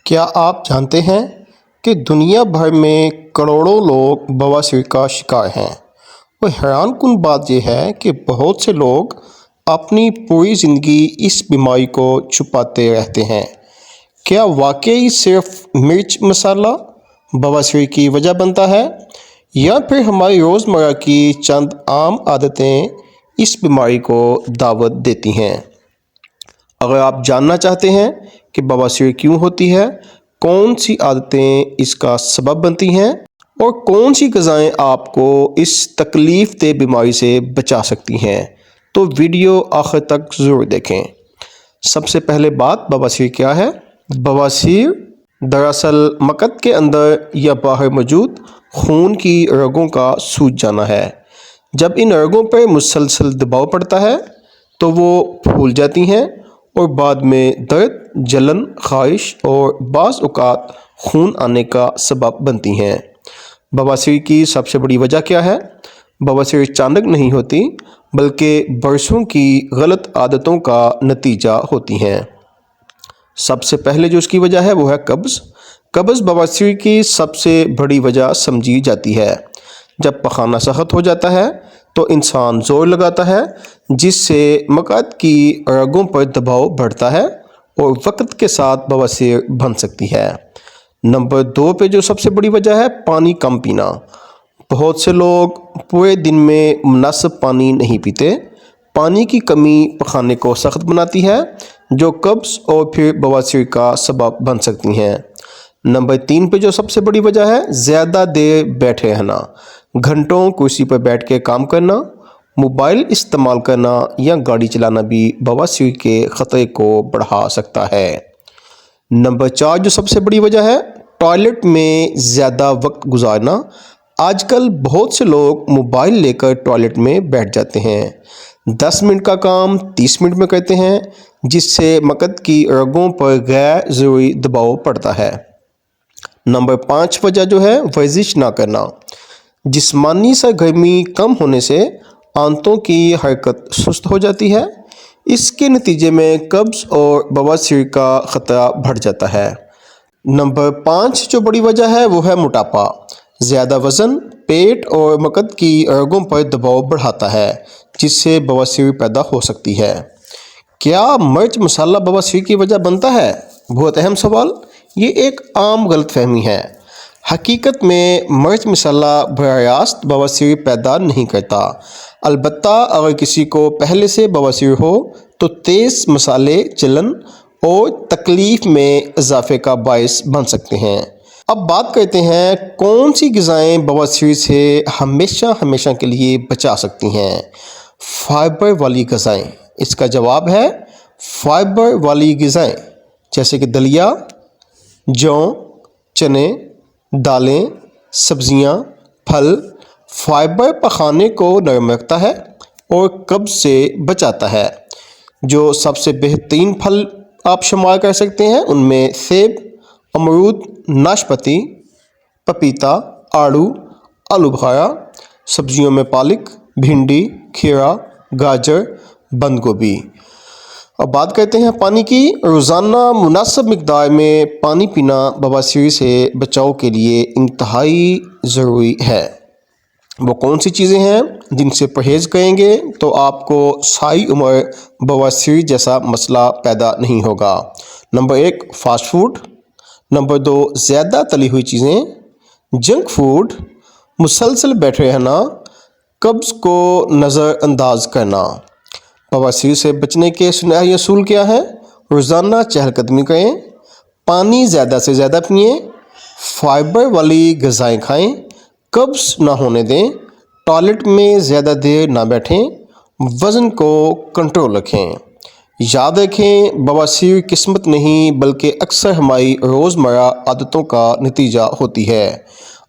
کیا آپ جانتے ہیں کہ دنیا بھر میں کروڑوں لوگ بواسیر کا شکار ہیں؟ اور حیران کن بات یہ ہے کہ بہت سے لوگ اپنی پوری زندگی اس بیماری کو چھپاتے رہتے ہیں۔ کیا واقعی صرف مرچ مسالہ بواسیر کی وجہ بنتا ہے، یا پھر ہماری روزمرہ کی چند عام عادتیں اس بیماری کو دعوت دیتی ہیں؟ اگر آپ جاننا چاہتے ہیں کہ بواسیر کیوں ہوتی ہے، کون سی عادتیں اس کا سبب بنتی ہیں، اور کون سی غذائیں آپ کو اس تکلیف دہ بیماری سے بچا سکتی ہیں، تو ویڈیو آخر تک ضرور دیکھیں۔ سب سے پہلے بات، بواسیر کیا ہے؟ بواسیر دراصل مقد کے اندر یا باہر موجود خون کی رگوں کا سوج جانا ہے۔ جب ان رگوں پر مسلسل دباؤ پڑتا ہے تو وہ پھول جاتی ہیں اور بعد میں درد، جلن، خارش اور بعض اوقات خون آنے کا سبب بنتی ہیں۔ بواسیر کی سب سے بڑی وجہ کیا ہے؟ بواسیر اچانک نہیں ہوتی، بلکہ برسوں کی غلط عادتوں کا نتیجہ ہوتی ہیں۔ سب سے پہلے جو اس کی وجہ ہے وہ ہے قبض۔ قبض بواسیر کی سب سے بڑی وجہ سمجھی جاتی ہے۔ جب پخانہ سخت ہو جاتا ہے تو انسان زور لگاتا ہے، جس سے مقعد کی رگوں پر دباؤ بڑھتا ہے اور وقت کے ساتھ بواسیر بن سکتی ہے۔ نمبر 2 پہ جو سب سے بڑی وجہ ہے، پانی کم پینا۔ بہت سے لوگ پورے دن میں مناسب پانی نہیں پیتے۔ پانی کی کمی پخانے کو سخت بناتی ہے، جو قبض اور پھر بواسیر کا سبب بن سکتی ہیں۔ نمبر 3 پہ جو سب سے بڑی وجہ ہے، زیادہ دیر بیٹھے رہنا۔ گھنٹوں کرسی پر بیٹھ کے کام کرنا، موبائل استعمال کرنا یا گاڑی چلانا بھی بواسیر کے خطرے کو بڑھا سکتا ہے۔ نمبر 4 جو سب سے بڑی وجہ ہے، ٹوائلٹ میں زیادہ وقت گزارنا۔ آج کل بہت سے لوگ موبائل لے کر ٹوائلٹ میں بیٹھ جاتے ہیں۔ 10 منٹ کا کام 30 منٹ میں کرتے ہیں، جس سے مقعد کی رگوں پر غیر ضروری دباؤ پڑتا ہے۔ نمبر 5 وجہ جو ہے، ورزش نہ کرنا۔ جسمانی سرگرمی کم ہونے سے آنتوں کی حرکت سست ہو جاتی ہے۔ اس کے نتیجے میں قبض اور بواسیر کا خطرہ بڑھ جاتا ہے۔ نمبر 5 جو بڑی وجہ ہے وہ ہے موٹاپا۔ زیادہ وزن پیٹ اور مقعد کی رگوں پر دباؤ بڑھاتا ہے، جس سے بواسیر پیدا ہو سکتی ہے۔ کیا مرچ مسالہ بواسیر کی وجہ بنتا ہے؟ بہت اہم سوال۔ یہ ایک عام غلط فہمی ہے۔ حقیقت میں مرچ مسالہ براہ راست بواسیر پیدا نہیں کرتا، البتہ اگر کسی کو پہلے سے بواسیر ہو تو تیز مسالے جلن اور تکلیف میں اضافے کا باعث بن سکتے ہیں۔ اب بات کرتے ہیں کون سی غذائیں بواسیر سے ہمیشہ کے لیے بچا سکتی ہیں۔ فائبر والی غذائیں۔ اس کا جواب ہے فائبر والی غذائیں، جیسے کہ دلیا، جو، چنے، دالیں، سبزیاں، پھل۔ فائبر پخانے کو نرم رکھتا ہے اور قبض سے بچاتا ہے۔ جو سب سے بہترین پھل آپ شمار کر سکتے ہیں ان میں سیب، امرود، ناشپاتی، پپیتا، آڑو، آلو بخارا۔ سبزیوں میں پالک، بھنڈی، کھیرا، گاجر، بند گوبھی۔ اب بات کرتے ہیں پانی کی۔ روزانہ مناسب مقدار میں پانی پینا بواسیر سے بچاؤ کے لیے انتہائی ضروری ہے۔ وہ کون سی چیزیں ہیں جن سے پرہیز کریں گے تو آپ کو ساری عمر بواسیر جیسا مسئلہ پیدا نہیں ہوگا؟ Number 1، fast food. نمبر 2، زیادہ تلی ہوئی چیزیں، جنک فوڈ۔ مسلسل بیٹھے رہنا، قبض کو نظر انداز کرنا۔ بواسیر سے بچنے کے سنہری اصول کیا ہیں؟ روزانہ چہل قدمی کریں، پانی زیادہ سے زیادہ پئیں، فائبر والی غذائیں کھائیں، قبض نہ ہونے دیں، ٹوائلٹ میں زیادہ دیر نہ بیٹھیں، وزن کو کنٹرول رکھیں۔ یاد رکھیں، بواسیر قسمت نہیں بلکہ اکثر ہماری روزمرہ عادتوں کا نتیجہ ہوتی ہے۔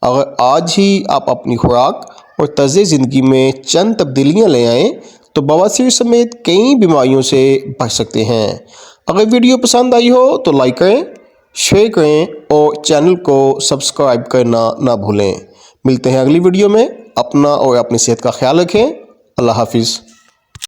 اگر آج ہی آپ اپنی خوراک اور طرز زندگی میں چند تبدیلیاں لے آئیں تو بواسیر سمیت کئی بیماریوں سے بچ سکتے ہیں۔ اگر ویڈیو پسند آئی ہو تو لائک کریں، شیئر کریں اور چینل کو سبسکرائب کرنا نہ بھولیں۔ ملتے ہیں اگلی ویڈیو میں۔ اپنا اور اپنی صحت کا خیال رکھیں۔ اللہ حافظ۔